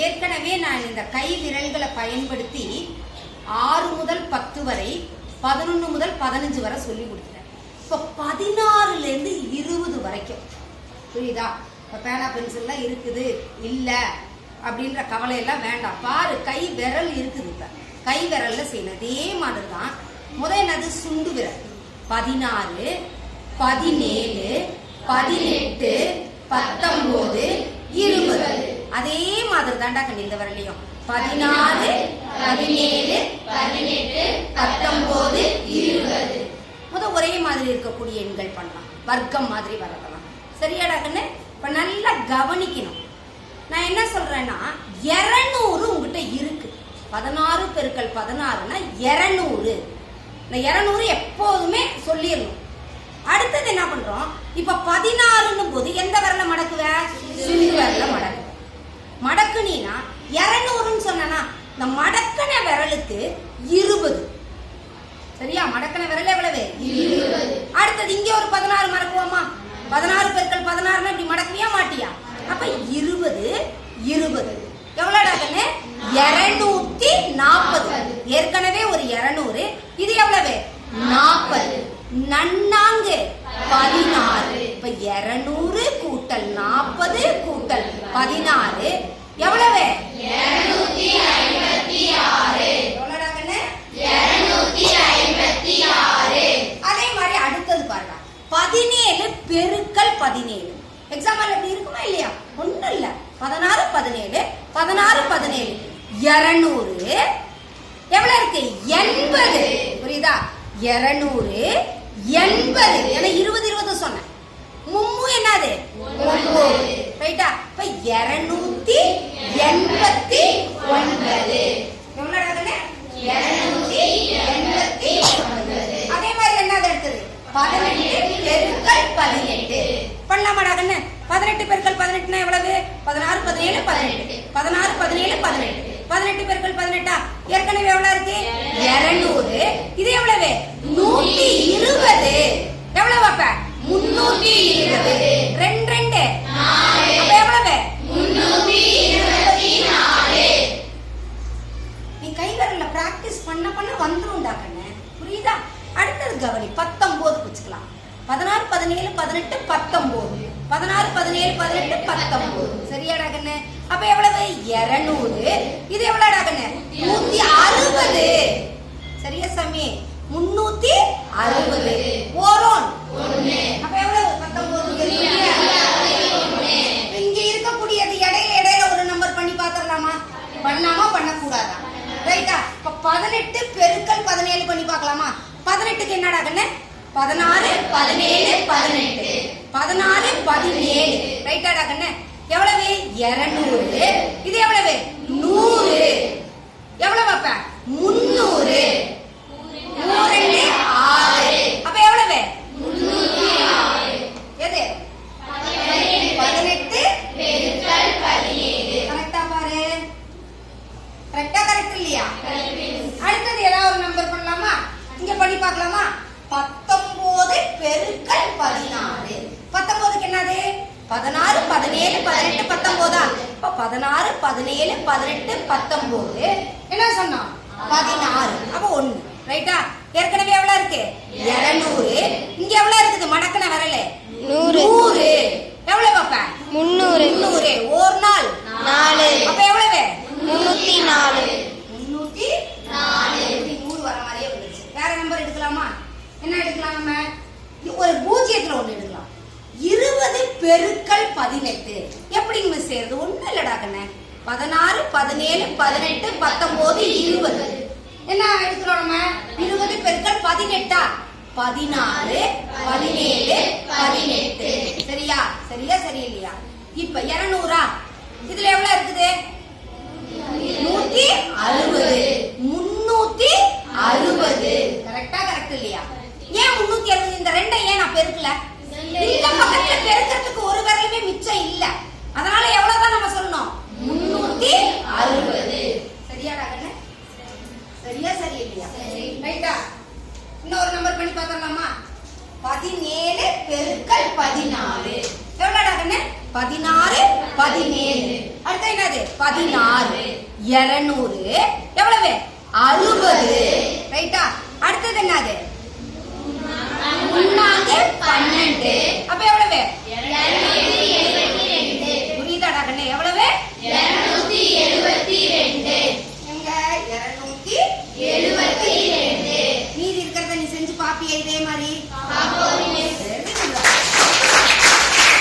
ஏற்கனவே நான் இந்த கை விரல்களை பயன்படுத்தி 6 முதல் 10 வரை 11 முதல் 15 வரை சொல்லி கொடுத்துட்டேன். இப்போ 16ல இருந்து 20 வரைக்கும் புரியுதா? இப்போ பேனா பென்சில்லாம் இருக்குது இல்லை அப்படின்ற கவலையெல்லாம் வேண்டாம். பாரு, கை விரல் இருக்குது. இப்போ கை விரல்ல செய்யணும் அதே மாதிரி தான். முதல் என்னது? சுண்டு விரல். 16, 17, 18, 19, 20. அதே மாதிரி தாண்டா கண்ணு இந்த விரலையும். 16, 17, 18, 19, 20. முதல் ஒரே மாதிரி இருக்கக்கூடிய எண்கள் பண்ணலாம். வர்க்கம் மாதிரி வரலாம். சரியாடா கண்ணு? இப்ப நல்லா கவனிக்கணும். நான் என்ன சொல்றேன்னா 200 உங்ககிட்ட இருக்கு. 16 பெருக்கல் 16னா 200. இந்த 200 எப்போதுமே சொல்லிடணும். அடுத்தது என்ன பண்றோம்? இப்ப 16ன்னும் போது எந்த விரல மடக்குவ? சுண்டு விரல மடக்கு. மடக்குனா 200ன்னு சொன்னா இந்த மடக்கன விரலுக்கு 20. சரியா? மடக்கன விரல் எவ்வளவு? 20. அடுத்தது இங்க ஒரு 16 மடக்குவோமா? 16 பெருக்கல் 16னா இப்படி மடக்கவே மாட்டியா? அப்ப 20, 20 எவ்வளோடா கண்ணு? 240. ஏற்கனவே ஒரு 200. இது எவ்வளவு? 40. நன்னாங்கு 16. இப்ப 200 கூட்டல் 40 கூட்டல் 16 எவ்வளவு? 256. எவ்வளோடா கண்ணு? 256. அதே மாதிரி அடுத்தது பாருங்க. 17 பெருக்கல் 17. எக்ஸாம்பிள் எப்படி இருக்குமா இல்லையா? ஒன்றும் இல்லை. 16, 17, 16, 17, 200 எவ்வளவு இருக்கு? 80. புரியுதா? 200, 80. ஏன்னா 20, 20 சொன்னேன். மும்மு என்னது? 9. ரைட்டா? இப்ப 289. எவ்வளவு? 289. அதே மாதிரி என்னது எடுத்தது? 18 பெருக்கல் 18 பண்ணலாமாடா கண்ணு? 18 பெருக்கல் 18னா எவ்வளவு? 16, 17, 18. 16, 17, 18. 18 பெருக்கல் 18 ஏற்கனவே எவ்வளவு இருக்கு? 200. இது எவ்வளவு? 120. எவ்வளவு அப்ப? 320. 2, 2 அப்ப எவ்வளவு? 324. நீ கை விரல்ல பிராக்டிஸ் பண்ண பண்ண வந்துரும்டா கண்ணு. புரியுதா? அடுத்தது கவனி. 19 வச்சுக்கலாம். 16, 17, 18, 19. 16, 17, 18, 19. சரியாடா கண்ணு? அப்ப எவ்வளவு? 200. இது எவ்வளவுடா கண்ணு? 160. சரியா சாமி? 360. ஓரோன் 1. அப்ப எவ்வளவு? 19. இங்க இருக்கக்கூடியது இடையில ஒரு நம்பர் பண்ணி பாத்துடலாமா? பண்ணாமா பண்ணக்கூடாதா? ரைட்டா? இப்ப 18 பெருக்கல் 17 பண்ணி பார்க்கலாமா? 18க்கு என்னடா கண்ணு? 16, 17, 18. 16, 17. ரைட்டாடா கண்ணு? எவ்வளவு? 200. இது எவ்வளவு? 100. எவ்வளவு அப்ப? 300. 3, 6. அப்ப எவ்வளவு? 306. எது? 18 பெருக்கல் 17. கரெக்டா பாரு? கரெக்டா? கரெக்ட் இல்லையா? அடுத்தது ஏதாவது ஒரு நம்பர் பண்ணலாமா? இங்க பண்ணி பார்க்கலாமா? 19 பெருக்கல் 16. 19க்கு என்னது? 16, 17, 18, 19. இப்ப 16, 17, 18, 19 என்ன சொன்னோம்? 16. அப்ப 1. ரைட்டா? ஏற்கனவே எவ்வளவு இருக்கு? 200. இங்க எவ்வளவு இருக்குது? மடக்கன விரல் 100. எவ்வளவு அப்ப? 300. 300. ஒரு நாள் 4. அப்ப எவ்வளவு? 304. 304. 100 வர மாதிரியே வந்துருச்சு. வேற நம்பர் எடுக்கலாமா? என்ன எடுக்கலாம்? நம்ம ஒரு பூஜ்ஜியத்துல ஒண்ணு எடுக்கலாம். 20 பெருக்கல் 18 எப்படிங்க மிஸ் செய்யறது? ஒண்ணும் இல்லடா கண்ணே. 16, 17, 18, 19, 20. என்ன எடுக்கிறோம் நம்ம? 20 பெருக்கல் 18. 16, 17, 18. சரியா? சரியா? சரி இல்லையா? இப்ப 200. இதுல எவ்வளவு இருக்குது? 160. 360. கரெக்டா? கரெக்ட் இல்லையா? ஏன் 360? இந்த ரெண்டை ஏன் நான் பெருக்கல? இந்த பக்கத்துல பெருக்கிறதுக்கு ஒரு விரலுமே மிச்சம் இல்ல. அதனால எவ்வளவுதான் நம்ம சொல்லணும்? 360. சரியாடா கண்ணு? சரியா? சரி இல்லையா? ரைட்டா? இன்னொரு நம்பர் பண்ணி பார்த்தலாமா? 17 பெருக்கல் 14 எவ்வளவுடா கண்ணு? 16, 17. என்னது 16, 200 எவ்வளவு 60. ரைட்டா? அடுத்தது என்னது